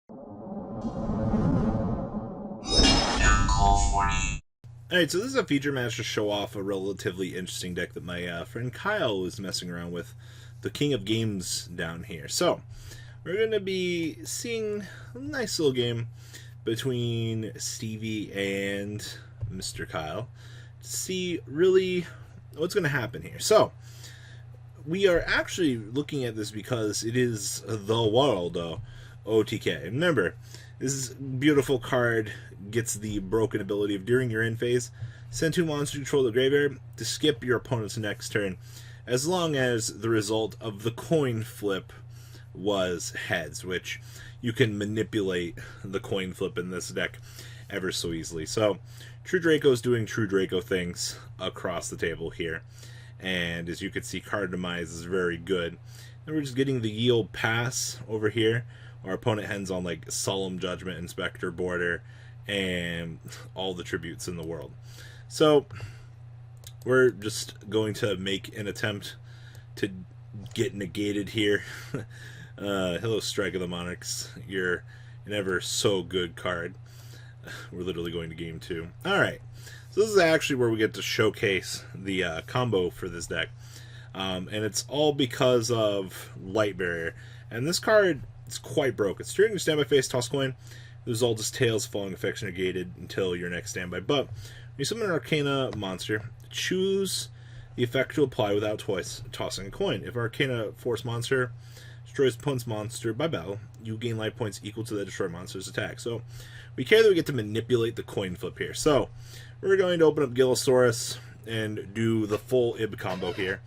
Alright, so this is a feature match to show off a relatively interesting deck that my friend Kyle was messing around with, the King of Games down here. So, we're going to be seeing a nice little game between Stevie and Mr. Kyle to see really what's going to happen here. So, we are actually looking at this because it is the world OTK. Remember, this beautiful card gets the broken ability of during your end phase, send 2 monsters to control the graveyard to skip your opponent's next turn, as long as the result of the coin flip was heads, which you can manipulate the coin flip in this deck ever so easily. So True Draco is doing True Draco things across the table here, and as you can see, card demise is very good. And we're just getting the yield pass over here. Our opponent ends on like Solemn Judgment, Inspector, Border, and all the tributes in the world. So we're just going to make an attempt to get negated here. Hello, Strike of the Monarchs. You're an ever so good card. We're literally going to game 2. Alright, so this is actually where we get to showcase the combo for this deck. And it's all because of Light Barrier. And this card is quite broke. It's during your standby phase, toss coin. The result is tails, falling effects negated until your next standby. But when you summon an Arcana monster, choose the effect to apply without twice tossing a coin. If Arcana Force monster destroys opponent's monster by battle, you gain life points equal to the destroyed monster's attack. So we care that we get to manipulate the coin flip here. So we're going to open up Gillosaurus and do the full Ib combo here,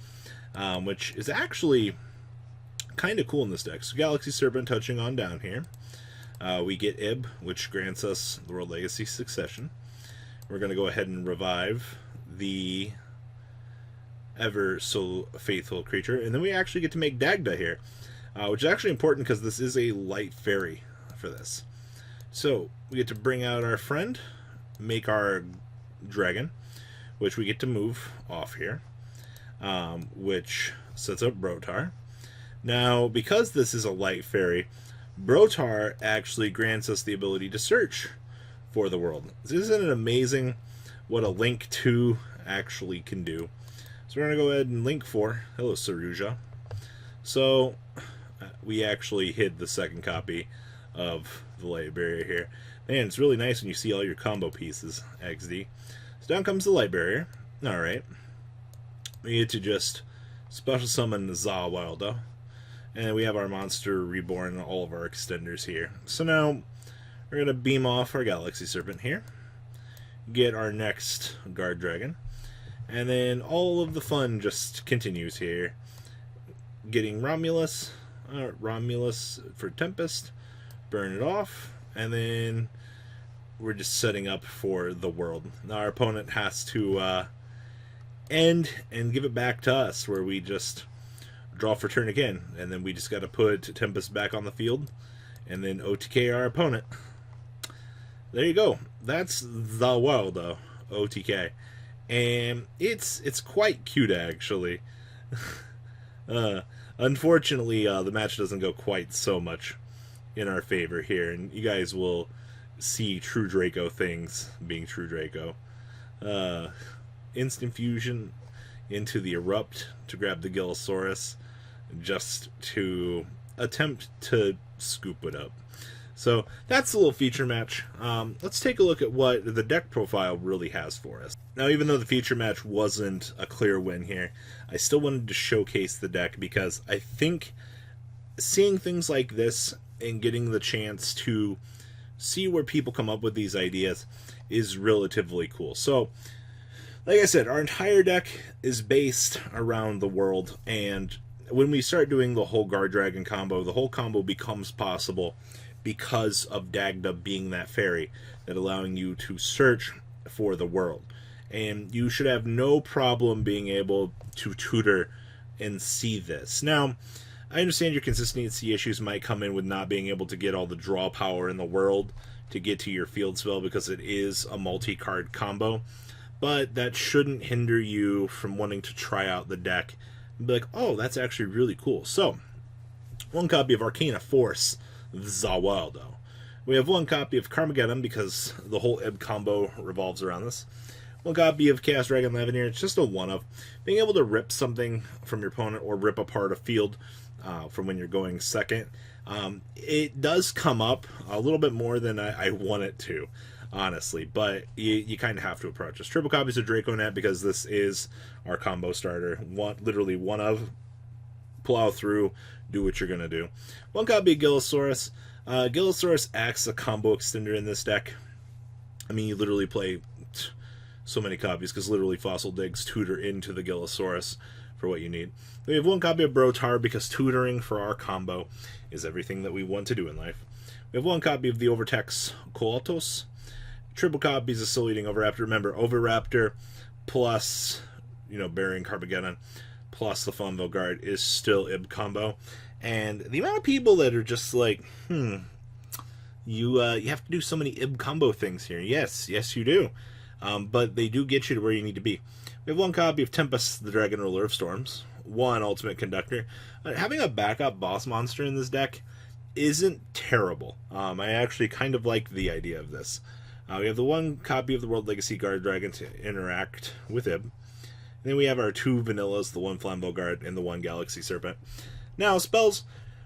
which is actually kind of cool in this deck. So Galaxy Serpent touching on down here. We get Ib, which grants us the World Legacy Succession. We're going to go ahead and revive the ever so faithful creature. And then we actually get to make Dagda here, which is actually important because this is a light fairy for this. So we get to bring out our friend, make our dragon, which we get to move off here, which sets up Brotar. Now, because this is a light fairy, Brotar actually grants us the ability to search for the world. Isn't it amazing what a Link 2 actually can do? So we're going to go ahead and Link 4. Hello, Saruja. So we actually hid the second copy of the Light Barrier here. Man, it's really nice when you see all your combo pieces, XD. So down comes the Light Barrier. Alright. We get to just special summon Zawildo. And we have our monster reborn and all of our extenders here. So now we're going to beam off our Galaxy Serpent here. Get our next Guard Dragon. And then all of the fun just continues here. Getting Romulus for Tempest. Burn it off. And then we're just setting up for the world. Now our opponent has to end and give it back to us, where we just draw for turn again, and then we just got to put Tempest back on the field and then OTK our opponent. There you go. That's the world though, OTK. And it's quite cute actually. Unfortunately, the match doesn't go quite so much in our favor here, and you guys will see True Draco things being True Draco. Instant fusion into the Erupt to grab the Gillosaurus, just to attempt to scoop it up. So that's a little feature match. Let's take a look at what the deck profile really has for us. Now, even though the feature match wasn't a clear win here, I still wanted to showcase the deck because I think seeing things like this and getting the chance to see where people come up with these ideas is relatively cool. So, like I said, our entire deck is based around the world, and when we start doing the whole Guard Dragon combo, the whole combo becomes possible because of Dagda being that fairy that allowing you to search for the world. And you should have no problem being able to tutor and see this. Now, I understand your consistency issues might come in with not being able to get all the draw power in the world to get to your field spell because it is a multi-card combo, but that shouldn't hinder you from wanting to try out the deck and be like, oh, that's actually really cool. So, one copy of Arcana Force Zawildo. We have one copy of Carmageddon because the whole Ib combo revolves around this. One copy of Chaos Dragon Lavenir. It's just a one-of. Being able to rip something from your opponent or rip apart a field from when you're going second. It does come up a little bit more than I want it to, honestly, but you kind of have to approach this. Triple copies of Draconet because this is our combo starter. Literally one of. Plow through, do what you're going to do. One copy of Gillosaurus. Gillosaurus acts a combo extender in this deck. I mean, you literally play so many copies because literally Fossil Digs tutor into the Gillosaurus for what you need. We have one copy of Brotar because tutoring for our combo is everything that we want to do in life. We have one copy of the Overtex Coatos. Triple copies of Soul Eating Overraptor. Remember, Overraptor plus, Burying Carmageddon plus the Flamvell Guard is still Ib combo. And the amount of people that are just like, you have to do so many Ib combo things here. Yes, you do. But they do get you to where you need to be. We have one copy of Tempest, the Dragon Ruler of Storms. One Ultimate Conductor. Having a backup boss monster in this deck isn't terrible. I actually kind of like the idea of this. We have the one copy of the World Legacy Guard Dragon to interact with Ib. And then we have our two vanillas, the one Flambeau Guard and the one Galaxy Serpent. Now, spells.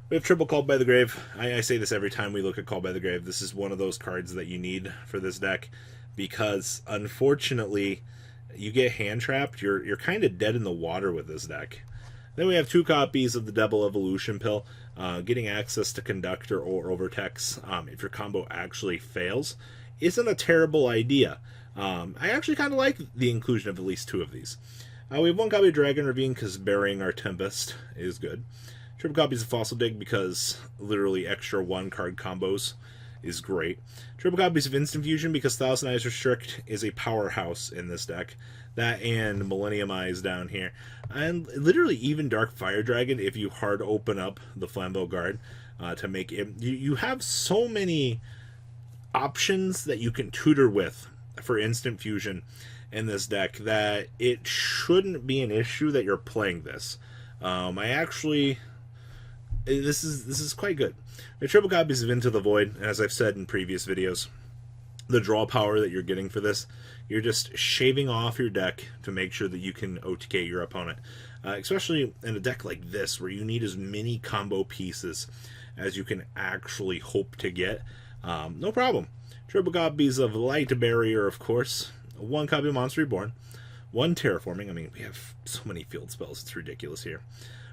We have triple Called by the Grave. I say this every time we look at Called by the Grave. This is one of those cards that you need for this deck because, unfortunately, you get hand trapped. You're kind of dead in the water with this deck. Then we have two copies of the Double Evolution Pill. Getting access to Conductor or Overtex if your combo actually fails isn't a terrible idea. I actually kind of like the inclusion of at least two of these. We have one copy of Dragon Ravine because burying our Tempest is good. Triple copies of Fossil Dig because literally extra one card combos is great. Triple copies of Instant Fusion because Thousand Eyes Restrict is a powerhouse in this deck. That and Millennium Eyes down here. And literally even Dark Fire Dragon if you hard open up the Flambeau Guard to make it. You have so many options that you can tutor with for Instant Fusion in this deck that it shouldn't be an issue that you're playing this. This is quite good. The triple copies of Into the Void, as I've said in previous videos, the draw power that you're getting for this, you're just shaving off your deck to make sure that you can OTK your opponent. Especially in a deck like this, where you need as many combo pieces as you can actually hope to get. No problem. Triple copies of Light Barrier, of course. One copy of Monster Reborn. One Terraforming. I mean, we have so many field spells. It's ridiculous here.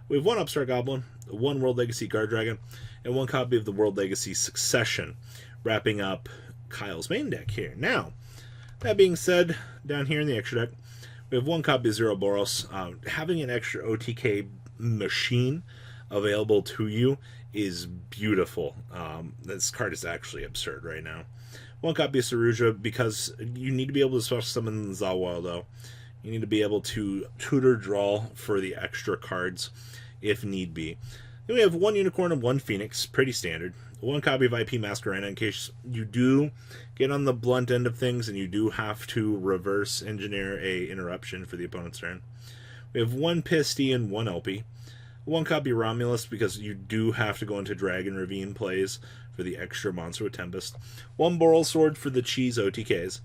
We have one Upstart Goblin, one World Legacy Guard Dragon, and one copy of the World Legacy Succession, wrapping up Kyle's main deck here. Now, that being said, down here in the extra deck, we have one copy of Zero Boros. Having an extra OTK machine available to you is beautiful. This card is actually absurd right now. One copy of Saruja because you need to be able to special summon Zawaldo. You need to be able to tutor draw for the extra cards if need be. Then we have one Unicorn and one Phoenix, pretty standard. One copy of IP Masquerena in case you do get on the blunt end of things and you do have to reverse engineer a interruption for the opponent's turn. We have one Pisty and one LP. One copy of Romulus because you do have to go into Dragon Ravine plays for the extra monster with Tempest. One Boral Sword for the cheese OTKs.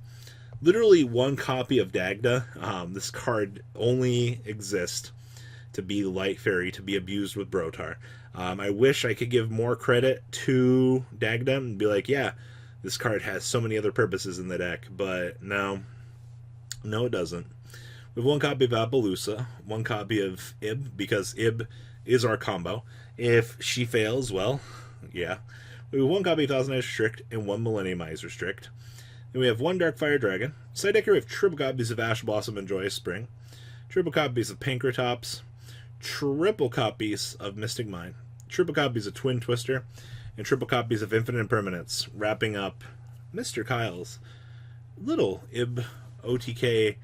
Literally one copy of Dagda. This card only exists to be Light Fairy, to be abused with Brotar. I wish I could give more credit to Dagda and be like, yeah, this card has so many other purposes in the deck, but no, it doesn't. We have one copy of Appaloosa, one copy of Ib, because Ib is our combo. If she fails, well, yeah. We have one copy of Thousand Eyes Restrict and one Millennium Eyes Restrict. Then we have one Dark Fire Dragon. Side deck here we have triple copies of Ash Blossom and Joyous Spring, triple copies of Pankratops, triple copies of Mystic Mine, triple copies of Twin Twister, and triple copies of Infinite Impermanence, wrapping up Mr. Kyle's little Ib OTK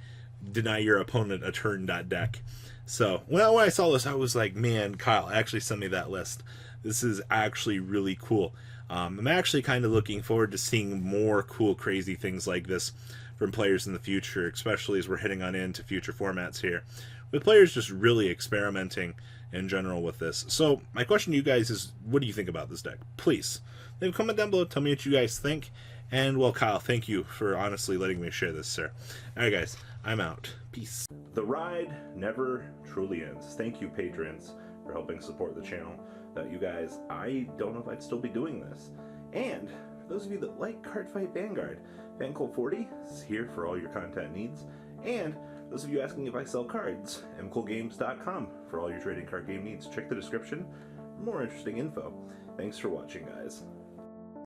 deny your opponent a turn deck. So when I saw this, I was like, man, Kyle actually sent me that list. This is actually really cool. I'm actually kind of looking forward to seeing more cool, crazy things like this from players in the future, especially as we're heading on into future formats here, with players just really experimenting in general with this. So my question to you guys is, what do you think about this deck? Please Leave a comment down below. Tell me what you guys think. And, well, Kyle, thank you for honestly letting me share this, sir. Alright, guys, I'm out. Peace. The ride never truly ends. Thank you, patrons, for helping support the channel. Without you guys, I don't know if I'd still be doing this. And for those of you that like Cardfight Vanguard, FanColt40 is here for all your content needs. And those of you asking if I sell cards, mcoolgames.com for all your trading card game needs. Check the description for more interesting info. Thanks for watching, guys.